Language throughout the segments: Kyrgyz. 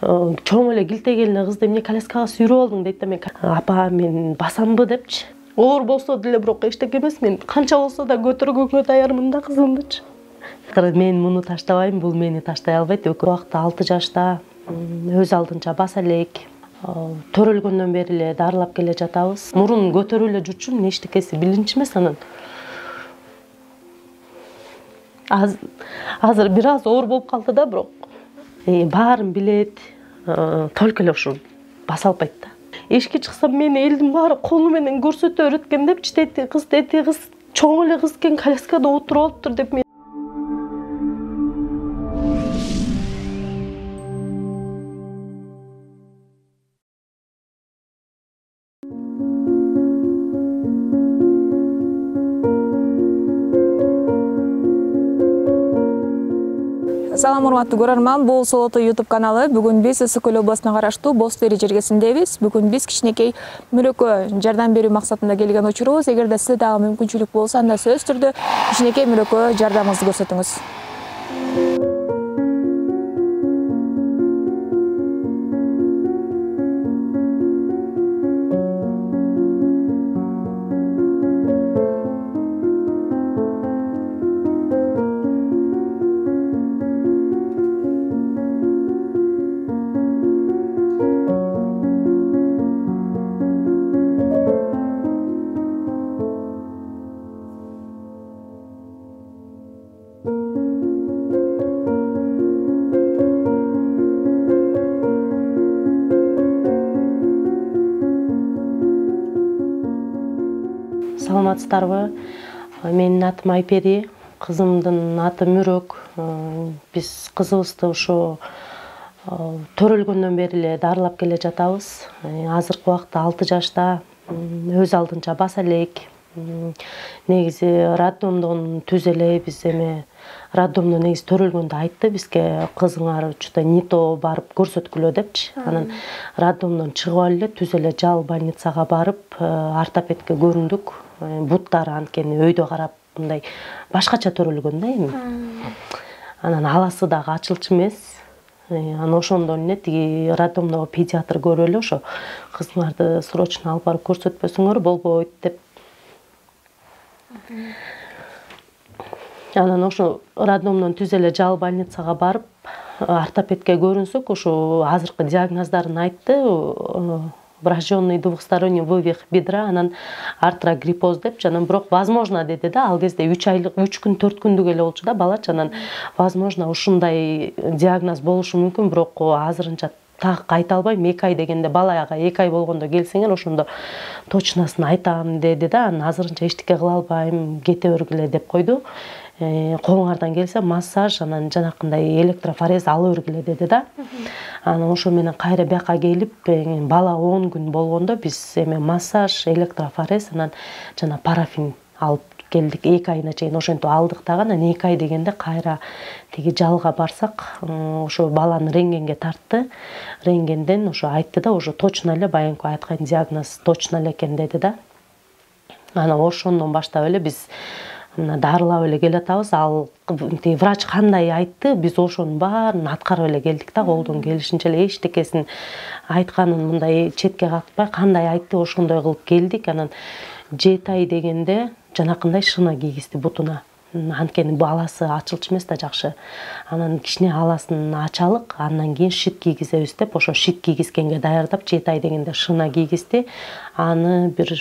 чоң эле килтегелине кызды эмне коляскага сүйрөп алдың дейт да, мен апа мен басамбы депчи. Оор болсо деле бирок эчтеке эмес, мен канча болсо да көтөргөнгө даярмын да кызымдычы. Мен муну таштабайм, бул мени таштай албайт. Экөө убакта 6 жашта өз алдынча баса элек. Төрөлгөндөн бери эле дарылап келе жатабыз. Мурун көтөрүп эле жүрчүмүн, эчтекеси билинчи эмес, анан азыр бир аз оор болуп калды да, бирок баарын билет, только эле ушу баса албайт да. Эшикке чыксам мени элдин баары колу менен көрсөтө өткөн депчи, тети кыз чоң эле кыз экен, коляскада отуруп алыптыр деп. Салам урматтуу көрөрман, бул Солото YouTube каналы. Бүгүн биз Ысык Көл областына караштуу Боз Тери жергесиндебиз. Бүгүн биз кичинекей мүрөккө жардам берүү максатында келген учурубуз. Эгерде сизде дагы мүмкүнчүлүк болсо, анда сөзсүз түрдө кичинекей мүрөккө жардамыңызды көрсөтүңүз. Саламатсыздарбы? Менин атым Айпери, кызымдын аты Мүрөк. Биз кызыбызды ошо төрөлгөндөн бери эле дарылап келе жатабыз. Азыркы убакта 6 жашта, өз алдынча баса элек. Негизи роддомдон түз элебиз, роддомдон негизи төрөлгөндө айтты бизге, кызыңар учурда НИТО барып көрсөткүлө депчи. Анан роддомдон чыгып эле түз эле жал больницага барып, ортопедке көрүндүк. Буттары анткени өйдө карап мындай башкача төрөлгөн да эми. Анан аласы дагы ачылчу эмес. Анан ошондон эле тиги роддомдогу педиатр көрүп эле ошо кызыңарды срочно алып барып көрсөтпөсөңөр болбойт деп. Анан ошо роддомдон түз эле жал больницага барып, ортопедке көрүнсөк, ошо азыркы диагноздарын айтты. Врожденный двухсторонний вывих бедра, анан артрогриппоз депчи. Анан бирок возможно деди да, ал кезде 3 күн 4 күндүк эле болчу да балачы. Анан возможно ушундай диагноз болушу мүмкүн, бирок азырынча так айта албайм. 2 ай дегенде, балага 2 ай болгондо келсеңер ошондо точносын айтам деди да. Анан азырынча эчтеке кыла албайм, кете бергиле деп койду. Колуңардан келсе массаж, анан жанакындай электрофорез ала бергиле деди да. Анан ошо менен кайра бияка келип, бала 10 күн болгондо биз массаж, электрофорез, анан жана парафин алып келдик. 2 айына чейин ошентип алдык дагы. Анан 2 ай дегенде кайра тиги жалга барсак, ошо баланы рентгенге тартты. Рентгенден ошо айтты да, ошо точно эле баягы айткан диагноз точно эле экен деди да. Анан ошондон баштап эле биз дарылап эле келатабыз. Ал врач кандай айтты, биз ошонун баарын аткарып эле келдик да, колдон келишинче эле эчтекесин айтканын мындай четке какпай, кандай айтты ошондой кылып келдик. Анан 7 ай дегенде жанакындай шына кийгизди бутуна. Анткени аласы ачылчу эмес да жакшы. Анан кичине аласын ачалык, андан кийин шит кийгизебиз деп, ошо шит кийгизгенге даярдап 7 ай дегенде шына кийгизди. Аны бир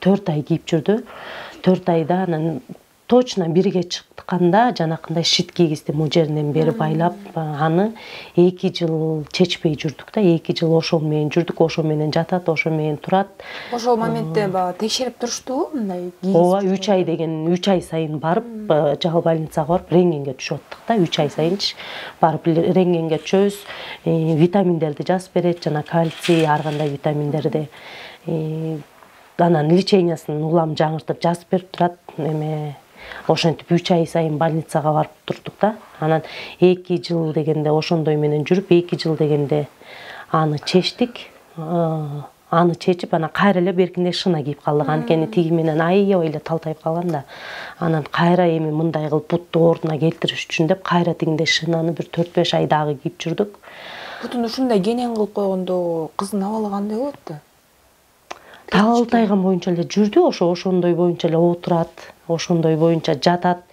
4 ай кийип жүрдү. 4 айда анан точно бирге чыкканда жанакындай шит кийгизди, могу жеринен бери байлап, аны 2 жыл чечпей жүрдүк да, 2 жыл ошол менен жүрдүк, ошол менен жатат, ошол менен турат. Ошол моментте текшерип туруштубу мындай кийгизип? Ооба, 3 ай деген 3 ай сайын барып, жал больницага барып рентгенге түшүп аттык да, 3 ай сайынчы барып рентгенге түшөбүз, витаминдерди жазып берет, жана кальций, ар кандай витаминдерди. Анан лечениясын улам жаңыртып жазып берип турат. Ошентип 3 ай сайын больницага барып турдук да. Анан 2 жыл дегенде ошондой менен жүрүп, 2 жыл дегенде аны чечтик. Аны чечип, анан кайра эле беркинде шына кийип калдык. Анткени тиги менен аябай эле талтайып калган да. Анан кайра эми мындай кылып бутту ордуна келтириш үчүн деп кайра тигиндей шынаны бир 4-5 ай дагы кийип жүрдүк. Бутун ушундай кенен кылып койгондо кыздын абалы кандай болот да? Так Алтайган боюнча эле жүрдү, ошондой боюнча эле отурат, ошондой боюнча жатат.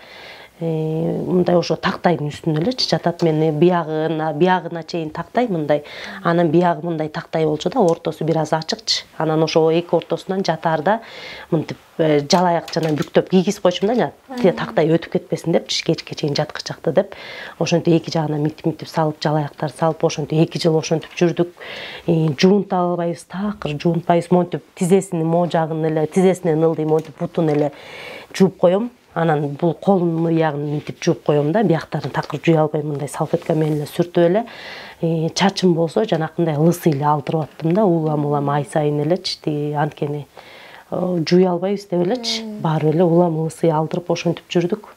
Мындай тактайдын үстүнө элечи жатат. Мен биягына чейин тактай мындай. Анан биягы мындай тактай болчу да, ортосу бир аз ачыкчы. Анан эки ортосунан жатаарда мынтип жалаяк жана бүктөп кийгизип койчумун да, тактай өтүп кетпесин деп, кечке чейин жаткычакты деп. Ошентип эки жагына митип салып, жалаяктарды салып, ошентип 2 жыл ошентип жүрдүк. Жуунта албайбыз, такыр жуунтпайбыз, монтип тизесинин мо жагын эле, тизесинен ылдый монтип бутун эле жууп коем. Анан бул колун ягын мынтип жууп коем да, бияктарын такыр жуя албайм, мындай салфетка менен эле сүртүп эле. Чачым болсо жанакындай лысый эле алдырып аттым да, улам ай сайын элечи, анткени жуя албайбыз деп элечи, баары эле улам лысый алдырып ошентип жүрдүк.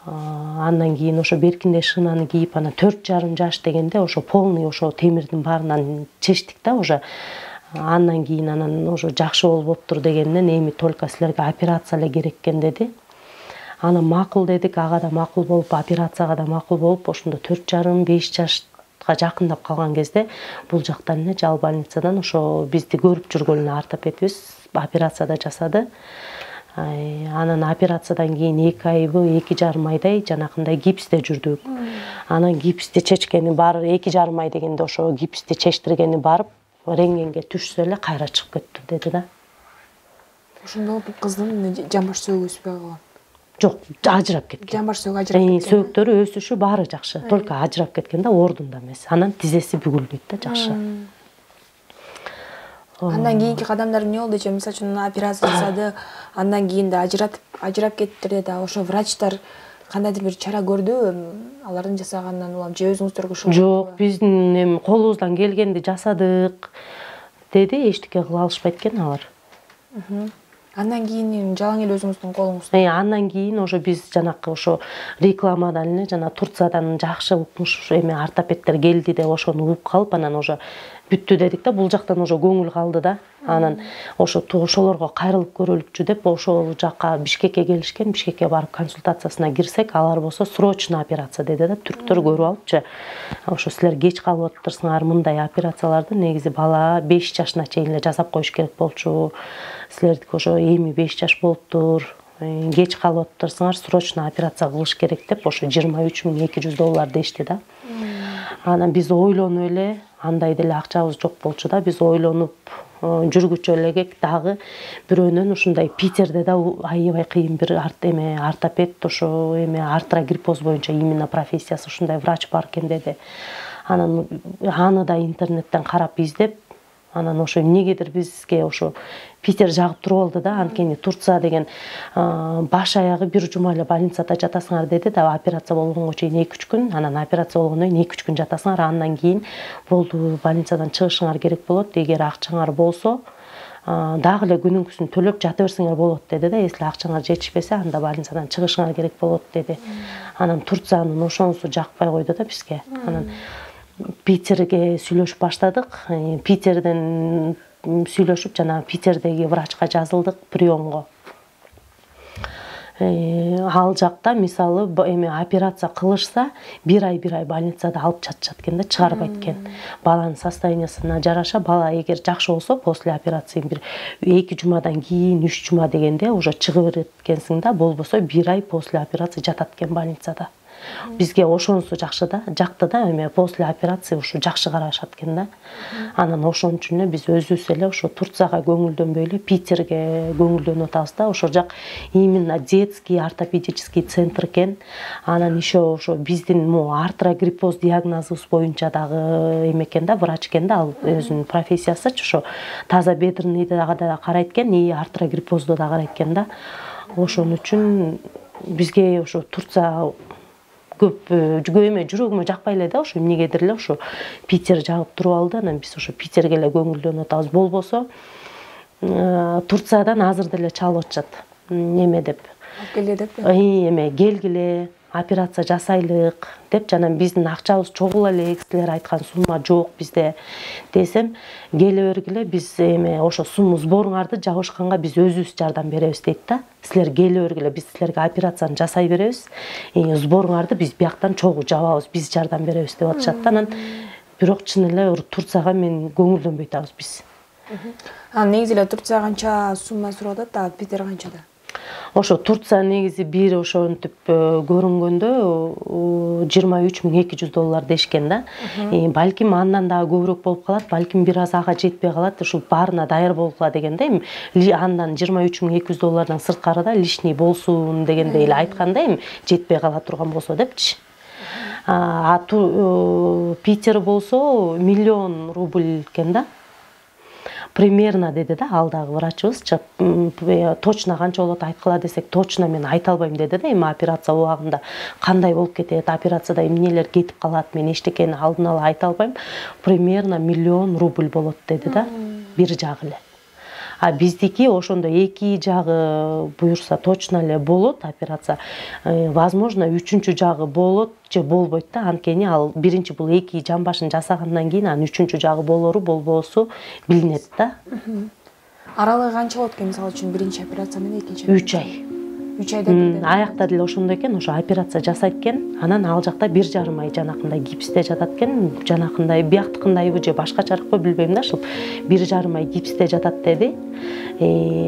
Андан кийин беркинде шынаны кийип, анан 4,5 жаш дегенде полный темирдин баарынан чечтик да, андан кийин жакшы болуптур дегенден эми только силерге операция эле керек экен деди. Анан макул дедик, ага да макул болуп, операцияга да макул болуп, ошондо 4,5-5 жашка жакындап калган кезде бул жактан эле жал больницадан бизди көрүп жүргөн ортопедибиз операцияда жасады. Анан операциядан кийин 2 айбы, 2,5 айдай жанакындай гипсте жүрдүк. Анан гипсти чечкени баары 2,5 ай дегенде гипсти чечтиргени барып, рентгенге түшсө эле кайра чыгып кетти деди да. Ошондо бул кыздын жамбаш сөөгү өспөй калган. Жок, ажырап кеткен. Жамбаш сөөгү ажырап кеткен. Сөөктөрү өсүшү баары жакшы, только ажырап кеткен да, ордунда эмес. Анан тизеси бүгүлбөйт да, жакшы. Андан кийинки кадамдар эмне болду? Мисалы үчүн операция жасады, андан кийин да ажырап кеттирди да, врачтар кандайдыр бир чара көрдү, алардын жасаганынан улам же өзүңүздөр ушул? Жок, биздин колубуздан келгенди жасадык деди, эчтеке кыла алышпайт экен алар. Андан кийин жалаң эле өзүңүздүн колуңузда. Андан кийин биз жанакы рекламадан эле жана Турциядан жакшы укмуш ортопедтер келди деп ошону угуп калып, анан бүттү дедик да, бул жактан көңүл калды да. Анан ошолорго кайрылып көрөлүкчү деп ошол жакка Бишкекке келишкен, Бишкекке барып консультациясына кирсек, алар болсо срочно операция деди да, түрктөр көрүп алыпчы. Силер кеч калып атыптырсыңар, мындай операцияларды негизи бала 5 жашына чейин эле жасап коюш керек болчу. Силердики эми 5 жаш болуптур, кеч калып атыптырсыңар, срочно операция кылыш керек деп $23,200 дешти да. Анан биз ойлонуп эле, андай деле акчабыз жок болчу да, биз ойлонуп жүргүчү элек дагы бирөөнөн ушундай Питерде да аябай кыйын бир ортопед, артрогриппоз боюнча именно профессиясы ушундай врач бар экен деди. Анан аны да интернеттен карап издеп, анан эмнегедир бизге Питер жагып туруп алды да, анткени Турция деген баш аягы бир жума эле больницада жатасыңар деди да, операция болгонго чейин 2-3 күн, анан операция болгондон кийин 2-3 күн жатасыңар, андан кийин болду, больницадан чыгышыңар керек болот, эгер акчаңар болсо дагы эле күнүңкүсүн төлөп жата берсеңер болот деди да, если акчаңар жетишпесе, анда больницадан чыгышыңар керек болот деди. Анан Турциянын ошонусу жакпай койду да бизге. Анан Питерге сүйлөшүп баштадык. Питерден сүйлөшүп, жана Питердеги врачка жазылдык приемго. Ал жакта мисалы операция кылышса, 1 ай больницада алып жатышат экен да, чыгарбайт экен. Баланын состояниясына жараша, бала эгер жакшы болсо, после операции бир 2 жумадан кийин, 3 жума дегенде уже чыгып берет экенсиң да, болбосо 1 ай после операция жатат экен больницада. Бизге ошонусу жакты да, после операции жакшы карашат экен да. Анан ошон үчүн эле биз өзүбүз эле Турцияга көңүлдөнбөй эле Питерге көңүлдөнүп атабыз да. Ошол жак именно детский ортопедический центр экен. Анан еще биздин артрогриппоз диагнозубуз боюнча дагы экен да, врач экен да, ал өзүнүн профессиясы таза бедренныйды да карайт экен, и артрогриппозду да карайт экен да. Ошон үчүн бизге Турция көп жүрөгүмө жакпай эле да, эмнегедир эле Питер жагып туруп алды. Анан биз Питерге эле көңүлдөнүп атабыз. Болбосо Турциядан азыр деле чалып атышат. Неме деп. Келе деп. Келгиле, операция жасайлык деп, жана биздин акчабыз чогула элек, силер айткан сумма жок бизде десем, келе бергиле, биз ошо сборуңарды жабышканга биз өзүбүз жардам беребиз дейт да. Силер келе бергиле, биз силерге операцияны жасай беребиз. Сборуңарды биз бияктан чогуу жабабыз, биз жардам беребиз деп атышат да. Анан бирок чын эле Турцияга мен көңүлдөнбөй атабыз биз. Негизи эле Турция канча сумма сурап атат, а Питер канчада? Ошо Турция негизи бир ошентип көрүнгөндө $23.200 дешкен да. Балким андан дагы көбүрөөк болуп калат, балким бир аз ага жетпей калат, ушул баарына даяр болгула дегенде, андан $23.200 сырткары да лишний болсун дегенде эле айтканда, жетпей кала турган болсо депчи. Питер болсо $1.000.000 экен да. Примерно деди да, алдагы врачыбыз. Точно канча болот айткыла десек, точно мен айта албайм деди да. Эми операция убагында кандай болуп кетет, операцияда эмнелер кетип калат, мен эчтекени алдын ала айта албайм. Примерно $1.000.000 болот деди да, бир жагы эле. А биздики ошондо эки жагы буюрса точно эле болот операция. Возможно, үчүнчү жагы болот же болбойт да. Анткени ал биринчи бул эки жамбашын жасагандан кийин анын үчүнчү жагы болору болбоосу билинет да. Аралыгы канча болот экен, мисалы үчүн биринчи операция менен экинчи? 3 ай. 3 айда бирден. Аякта деле ошондой экен, ошо операция жасайт экен. Анан ал жакта 1,5 ай жанакындай гипсте жатат экен. Жанакындай бияктыкындайбы же башкачаракпы билбейм да, ушул 1,5 ай гипсте жатат деди.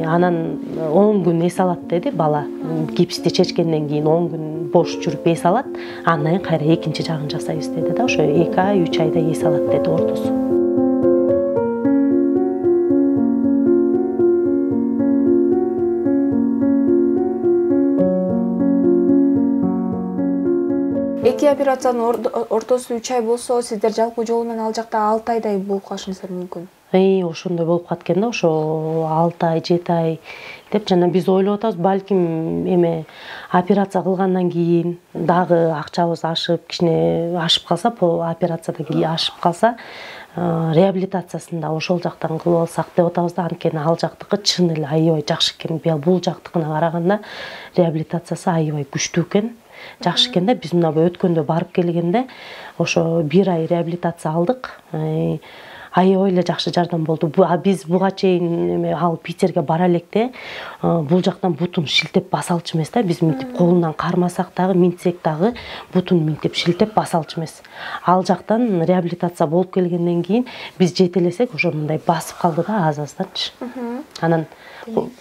Анан 10 күн эс алат деди бала. Гипсти чечкенден кийин 10 күн бош жүрүп эс алат. Андан кийин кайра экинчи жагын жасайбыз деди да. Ошо 2 ай, 3 айда эс алат деди ортосу. Эки операциянын ортосу 3 ай болсо, сиздер жалпы жолу менен ал жакта 6 айдай болуп калышыңыздар мүмкүн. Ошондой болуп калат экен да, ошо 6 ай, 7 ай деп жана биз ойлоп атабыз, балким эме операция кылгандан кийин дагы акчабыз ашып, кичине ашып калса, операциядан кийин ашып калса, реабилитациясын да ошол жактан кылып алсак деп атабыз да. Анткени ал жактыкы чын эле аябай жакшы экен. Бул жактыкына караганда реабилитациясы аябай күчтүү экен. Жакшы экен да. Биз мына өткөндө барып келгенде ошо 1 ай реабилитация алдык. Аябай эле жакшы жардам болду. Биз буга чейин ал Питерге бара электе бул жактан бутун шилтеп баса алчу эмес да. Биз мынтип колунан кармасак дагы, минтсек дагы бутун мынтип шилтеп баса алчу эмес. Ал жактан реабилитация болуп келгенден кийин биз жетелесек ошо мындай басып калды да аз-азданчы. Анан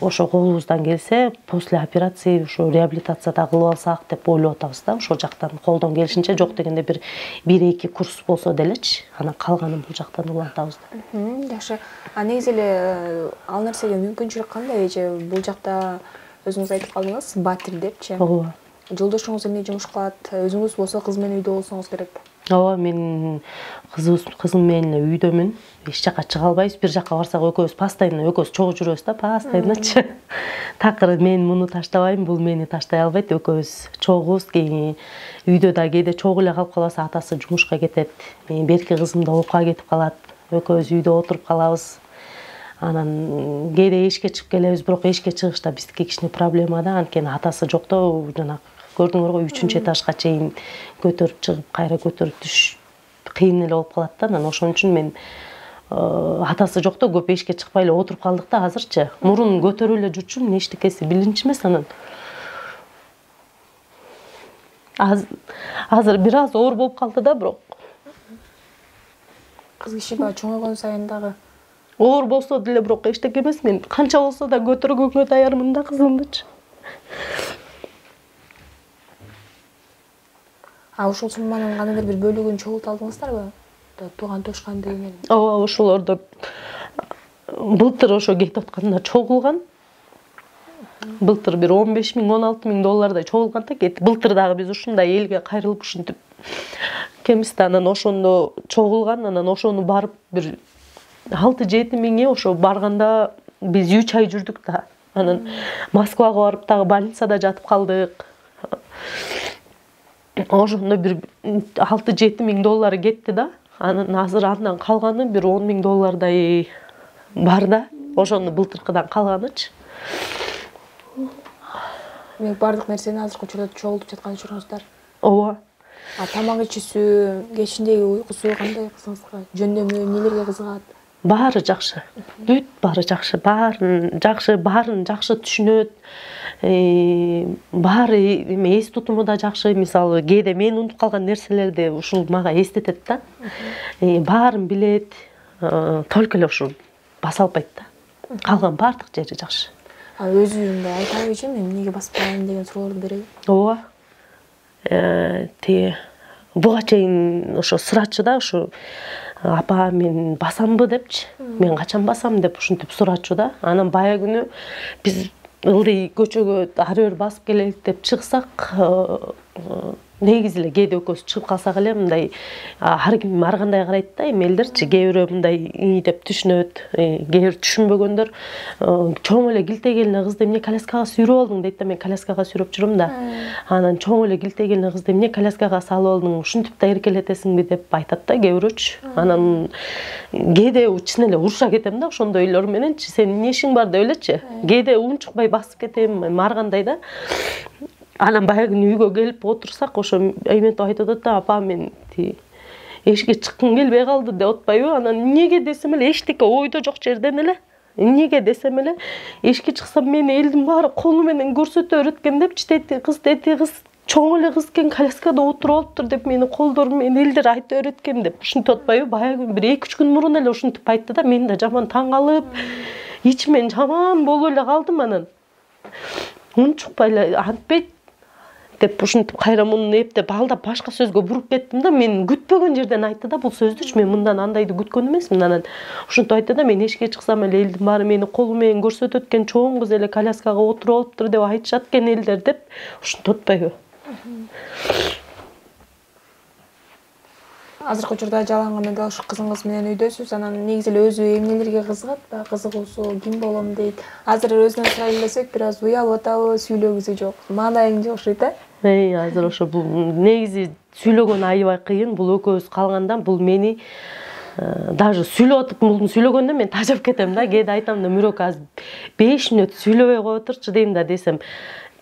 ошо колубуздан келсе, после операции ошо реабилитацияда кылып алсак деп ойлоп атабыз да. Ошол жактан колдон келишинче, жок дегенде бир 1-2 курс болсо делечи. Анан калганын бул жактан улантабыз да. Жакшы. Негизи эле ал нерсеге мүмкүнчүлүк кандай? Же бул жакта өзүңүз айтып калдыңыз, батир депчи. Ооба. Жолдошуңуз эмне жумуш кылат? Өзүңүз болсо кыз менен үйдө болсоңуз керек. Ооба, мен кызым менен эле үйдөмүн. Эч жака чыга албайбыз. Бир жака барсак экөөбүз постоянно чогуу жүрөбүз да, постоянночу. Такыр мен муну таштабайм, бул мени таштай албайт. Экөөбүз чогуубуз. Үйдө да кээде чогуу эле калып калабыз, атасы жумушка кетет. Берки кызым да окууга кетип калат. Экөөбүз үйдө отуруп калабыз. Анан кээде эшикке чыгып келебиз, бирок эшикке чыгышта биздики кичине проблема да. Анткени атасы жокто, жана көрдүңөр го 3-этажга чейин көтөрүп чыгып, кайра көтөрүп түш кыйын эле болуп калат да. Анан ошон үчүн мен атасы жокто көп эшикке чыкпай эле отуруп калдык да азырчы. Мурун көтөрүп эле жүрчү, эчтекеси билинчү эмес. Анан азыр бир аз оор болуп калды да, бирок кыз киши баягы чоңойгон сайын дагы оор болсо деле бирок эчтеке эмес. Мен канча болсо да көтөргөнгө даярмын да кызымдычы. Ушул сумманын кандайдыр бир бөлүгүн чогултуп алдыңыздарбы? Тууган тушкан деген. Ооба, ошолордо былтыр ошо кетип атканда чогулган. Былтыр бир $15,000-16,000 чогулган да кетти. Былтыр дагы биз ушундай элге кайрылып ушинтип кемиз да, анан ошондо чогулган. Анан ошону барып бир 6-7 миңге ошо барганда биз 3 ай жүрдүк да. Анан Москвага барып дагы больницада жатып калдык. Ошондо бир $6-7 кетти да. Анан азыр андан калганы бир $10,000 бар да. Ошону былтыркыдан калганычы. Бардык нерсени азыркы учурда чогултуп жаткан учуруңуздар. Ооба. Тамак ичүүсү, кечиндеги уйкусу кандай кызыңызга? Жөндөмү, эмнелерге кызыгат? Баары жакшы. Бүт баары жакшы. Баарын жакшы түшүнөт. Баары эме эс тутуму да жакшы. Мисалы, кээде мен унутуп калган нерселерди ушул мага эстетет да. Баарын билет. Только эле ушул баса албайт да. Калган баардык жери жакшы. Өзү айта албайчы, мен эмнеге баспайм деген суроолорду береби? Ооба. Буга чейин ошо сурачу да, ушу апа мен басамбы депчи, мен качан басам деп ушинтип сурачу да. Анан бая күнү биз ылдый көчөгө ары бери басып келелик деп чыксак, негизи эле кээде экөөбүз чыгып калсак эле мындай ар ким ар кандай карайт да, эми элдерчи кээ бирөө мындай деп түшүнөт, кээ бир түшүнбөгөндөр чоң эле килтегелине кызды эмне коляскага сүйрөп алдың дейт да, мен коляскага сүйрөп жүрөм да. Анан чоң эле килтегелине кызды эмне коляскага салып алдың, ушинтип да эркелетесиңби деп айтат да кээ бирөөчү. Анан кээде чын эле уруша кетем да ошондойлор мененчи, сенин эмне ишиң бар деп элечи. Кээде унчукпай басып кетем, ар кандай да. Анан баягы үйгө келип отурсак, ошо эметип айтып атат да, апа мен эшикке чыккым келбей калды деп атпайбы. Анан эмнеге десем эле эчтеке ойдо жок жерден эле. Эмнеге десем эле эшикке чыксам мени элдин баары колу менен көрсөтө берет депчи, тети кыз чоң эле кыз экен, коляскада отуруп алыптыр деп мени колдору менен элдер айта берет деп ушинтип атпайбы. Баягы бир 2-3 күн мурун эле ушинтип айтты да, мен да жаман таң калып, ичимен жаман болуп эле калдым. Анан унчукпай эле антпейт деп ушинтип кайра муну эптеп алдап башка сөзгө буруп кеттим да. Мен күтпөгөн жерден айтты да бул сөздүчү. Мен мындан андайды күткөн эмесмин. Анан ушинтип айтты да, мен эшикке чыксам эле элдин баары мени колу менен көрсөтөт экен, чоң кыз эле коляскага отуруп алыптыр деп айтышат экен элдер деп ушинтип атпайбы. Азыркы учурда жалганганда да ушу кызыңыз менен үйдөсүз. Анан негизи эле өзү эмнелерге кызыгат, баягы кызыгуусу ким болом дейт. Азыр өзүнөн сурай элесек, бир аз уялып атабы, сүйлөгүсү жок. Маанайың окшойт а? Азыр ошо бул негизи сүйлөгөн аябай кыйын. Бул экөөбүз калганда бул мени даже сүйлөп атып мулдун сүйлөгөндө мен тажап кетем да. Кээде айтам да, Мүрөк азыр 5 мүнөт сүйлөбөй коетурчу дейм да, десем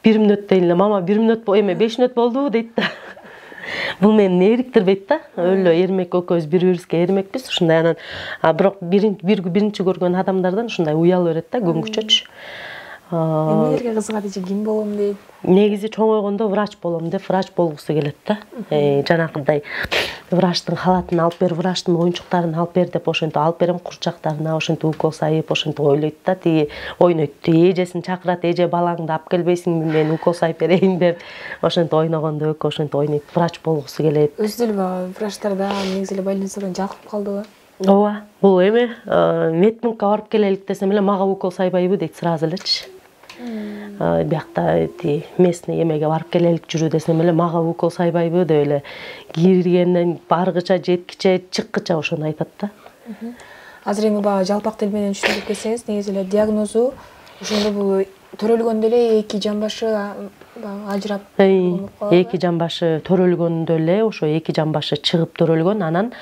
1 мүнөт дейин эле, мама 1 мүнөт эме 5 мүнөт болдубу дейт да. Бул мени эриктирбейт да. Өлө эрмек, экөөбүз бири-бирибизге эрмекпиз. Ушундай. Анан бирок биринчи көргөн адамдардан ушундай уяла берет да, көңгүчөчү. Эмнелерге кызыгат эже, ким болом дейт? Негизи чоңойгондо врач болом деп, врач болгусу келет да. Жанакындай врачтын халатын алып бер, врачтын оюнчуктарын алып бер деп ошентип алып берем, курчактарына ошентип укол сайып, ошентип ойлойт да. Тиги ойнойт, эжесин чакырат, эже балаңды алып келбейсиңби, мен укол сайып берейин деп ошентип ойногондо экөө ошентип ойнойт, врач болгусу келет. Өзү деле врачтарда негизи эле больницадан жалкып калдыбы? Ооба, бул эме медпунктка барып келелик десем эле мага укол сайбайбы дейт сразу элечи. Биякта местный эмеге барып келелик жүрү десем эле мага укол сайбайбы деп эле киргенден баргыча, жеткиче, чыккыча ошону айтат да. Азыр эми баягы жалпак тил менен түшүндүрүп кетсеңиз, негизи эле диагнозу ошондо бул төрөлгөндө эле эки жан башы ажырап, эки жан башы төрөлгөндө эле ошо эки жан башы чыгып төрөлгөн, анан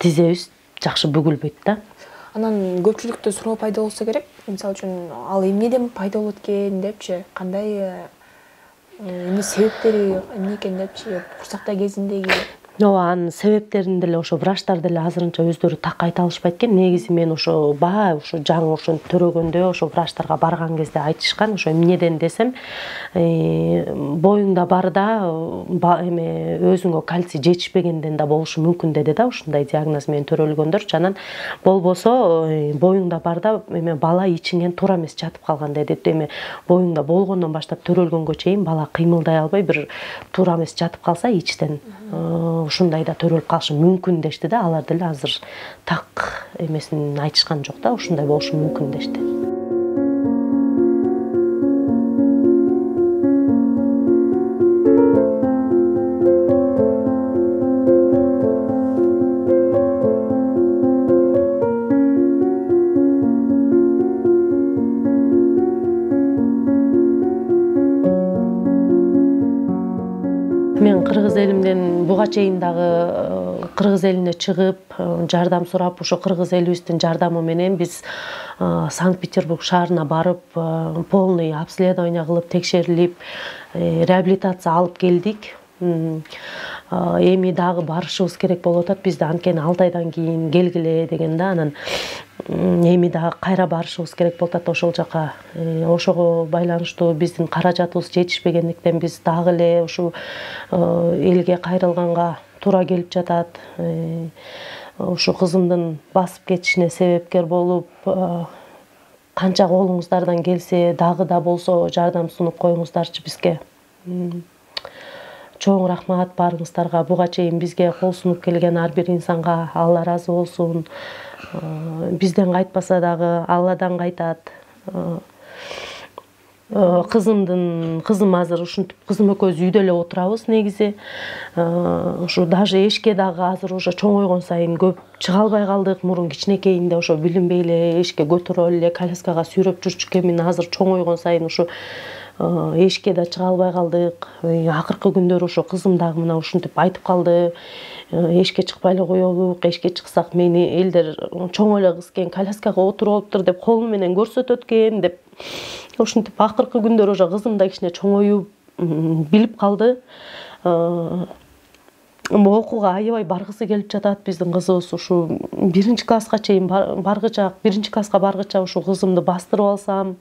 тизебиз жакшы бүгүлбөйт да. Анан көпчүлүктө суроо пайда болсо керек. Мисалы үчүн ал эмнеден пайда болот экен депчи, кандай эмне себептери эмне экен депчи, курсакта кезиндеги. Ооба, анын себептерин деле ошо врачтар деле азырынча өздөрү так айта алышпайт экен. Негизи мен ошо ошо жаңы ошентип төрөгөндө ошо врачтарга барган кезде айтышкан, ошо эмнеден десем, боюңда бар да, эме өзүңө кальций жетишпегенден да болушу мүмкүн деди да, ушундай диагноз менен төрөлгөндөрчү. Анан болбосо боюңда бар да, эме бала ичиңен туура эмес жатып калган деди. Эме боюңда болгондон баштап төрөлгөнгө чейин бала кыймылдай албай бир туура эмес жатып калса ичтен ушундай да төрөлүп калышы мүмкүн дешти да. Алар деле азыр так эмесин айтышкан жок да, ушундай болушу мүмкүн дешти. Мен кыргыз элимден буга чейин дагы кыргыз элине чыгып, жардам сурап, ошо кыргыз элибиздин жардамы менен биз Санкт-Петербург шаарына барып, полный обследование кылып, текшерилип, реабилитация алып келдик. Эми дагы барышыбыз керек болуп атат. Бизде анткени 6 айдан кийин келгиле деген да. Анан эми дагы кайра барышыбыз керек болуп атат ошол жака. Ошого байланыштуу биздин каражатыбыз жетишпегендиктен биз дагы эле ушу элге кайрылганга туура келип жатат. Ушу кызымдын басып кетишине себепкер болуп, канча колуңуздардан келсе дагы да болсо жардам сунуп коюңуздарчы бизге. Чоң рахмат баарыңыздарга. Буга чейин бизге кол сунуп келген ар бир инсанга Алла ыраазы болсун. Бизден кайтпаса дагы Алладан кайтат. Кызым азыр ушинтип кызым экөөбүз үйдө эле отурабыз негизи. Ушу даже эшикке дагы азыр уже чоңойгон сайын көп чыга албай калдык. Мурун кичинекейинде ошо билинбей эле эшикке көтөрүп эле коляскага сүйрөп жүрчү экенмин. Азыр чоңойгон сайын ушу эшикке да чыга албай калдык. Акыркы күндөрү ошо кызым дагы мына ушинтип айтып калды. Эшикке чыкпай эле коелук, эшикке чыксак мени элдер чоң эле кыз экен, коляскага отуруп алыптыр деп колу менен көрсөтөт экен деп. Ушинтип акыркы күндөрү уже кызым да кичине чоңоюп билип калды. Окууга аябай баргысы келип жатат биздин кызыбыз. Ушу 1-класска чейин баргыча, 1-класска баргыча ушу кызымды бастырып алсам,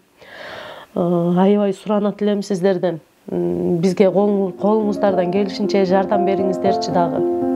аябай суранат элем сиздерден. Бизге колуңуздардан келишинче жардам бериңиздерчи дагы.